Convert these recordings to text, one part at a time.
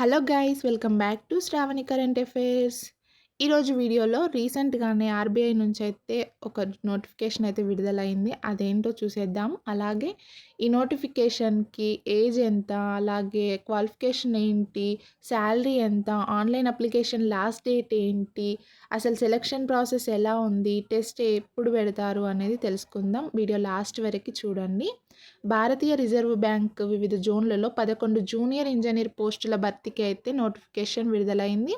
Hello guys, welcome back to Shravani current affairs. ఈరోజు వీడియోలో రీసెంట్గానే ఆర్బీఐ నుంచి అయితే ఒక నోటిఫికేషన్ అయితే విడుదలైంది. అదేంటో చూసేద్దాం. అలాగే ఈ నోటిఫికేషన్కి ఏజ్ ఎంత, అలాగే క్వాలిఫికేషన్ ఏంటి, శాలరీ ఎంత, ఆన్లైన్ అప్లికేషన్ లాస్ట్ డేట్ ఏంటి, అసలు సెలక్షన్ ప్రాసెస్ ఎలా ఉంది, టెస్ట్ ఎప్పుడు పెడతారు అనేది తెలుసుకుందాం. వీడియో లాస్ట్ వరకు చూడండి. భారతీయ రిజర్వ్ బ్యాంక్ వివిధ జోన్లలో 11 జూనియర్ ఇంజనీర్ పోస్టుల భర్తీకి అయితే నోటిఫికేషన్ విడుదలైంది.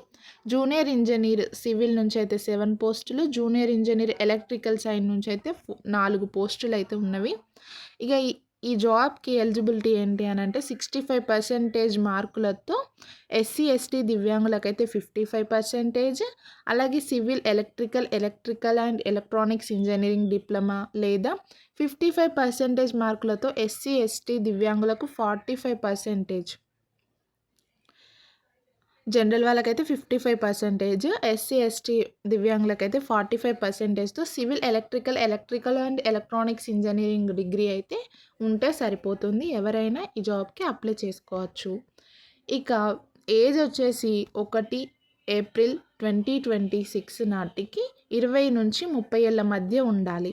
జూనియర్ ఇంజనీర్ సివిల్ నుంచి అయితే 7 పోస్టులు, జూనియర్ ఇంజనీర్ ఎలక్ట్రికల్ సైడ్ నుంచి అయితే 4 పోస్టులు అయితే ఉన్నవి. ఇక ఈ జాబ్కి ఎలిజిబిలిటీ ఏంటి అని అంటే 65% మార్కులతో ఎస్సీ ఎస్టీ దివ్యాంగులకైతే 55%, అలాగే civil electrical and electronics engineering diploma లేదా 55% మార్కులతో ఎస్సీ ఎస్టీ దివ్యాంగులకు 45%, జనరల్ వాళ్ళకైతే 55%, ఎస్సీ ఎస్టీ దివ్యాంగులకైతే 45%తో civil electrical and electronics engineering degree అయితే ఉంటే సరిపోతుంది. ఎవరైనా ఈ జాబ్కి అప్లై చేసుకోవచ్చు. ఇక ఏజ్ వచ్చేసి 1 ఏప్రిల్ 2026 నాటికి 20 నుంచి 30 ఏళ్ళ మధ్య ఉండాలి.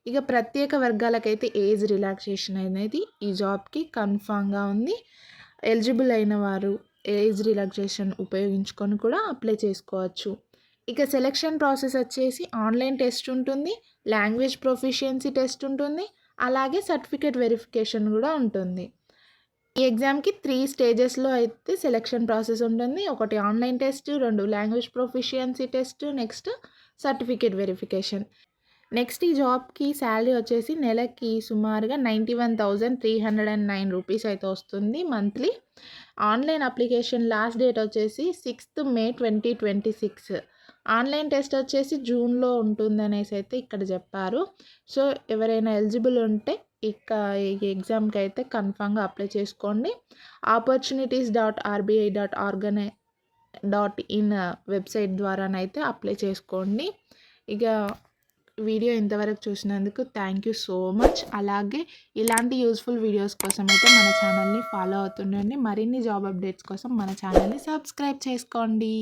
ఇక ప్రత్యేక వర్గాలకైతే ఏజ్ రిలాక్సేషన్ అనేది ఈ జాబ్కి కన్ఫామ్గా ఉంది. ఎలిజిబుల్ అయిన వారు ఏజ్ రిలాక్సేషన్ ఉపయోగించుకొని కూడా అప్లై చేసుకోవచ్చు. ఇక సెలక్షన్ ప్రాసెస్ వచ్చేసి ఆన్లైన్ టెస్ట్ ఉంటుంది, లాంగ్వేజ్ ప్రొఫిషియన్సీ టెస్ట్ ఉంటుంది, అలాగే సర్టిఫికేట్ వెరిఫికేషన్ కూడా ఉంటుంది. ఈ ఎగ్జామ్కి 3 స్టేజెస్లో అయితే సెలక్షన్ ప్రాసెస్ ఉంటుంది. 1 online test, 2 language proficiency test, next certificate verification. Next ఈ జాబ్కి శాలరీ వచ్చేసి నెలకి సుమారుగా 91,309 రూపీస్ అయితే వస్తుంది monthly. Online application last date వచ్చేసి 6th May 2026. ఆన్లైన్ టెస్ట్ వచ్చేసి జూన్లో ఉంటుందనేసి అయితే ఇక్కడ చెప్పారు. సో ఎవరైనా ఎలిజిబుల్ ఉంటే ఈ ఎగ్జామ్కి అయితే కన్ఫామ్గా అప్లై చేసుకోండి. opportunities.rbi.org.in వెబ్సైట్ ద్వారానైతే అప్లై చేసుకోండి. ఇక వీడియో ఇంతవరకు చూసినందుకు థ్యాంక్ యూ సో మచ్. అలాగే ఇలాంటి యూస్ఫుల్ వీడియోస్ కోసం అయితే మన ఛానల్ని ఫాలో అవుతుండండి. మరిన్ని జాబ్ అప్డేట్స్ కోసం మన ఛానల్ని సబ్స్క్రైబ్ చేసుకోండి.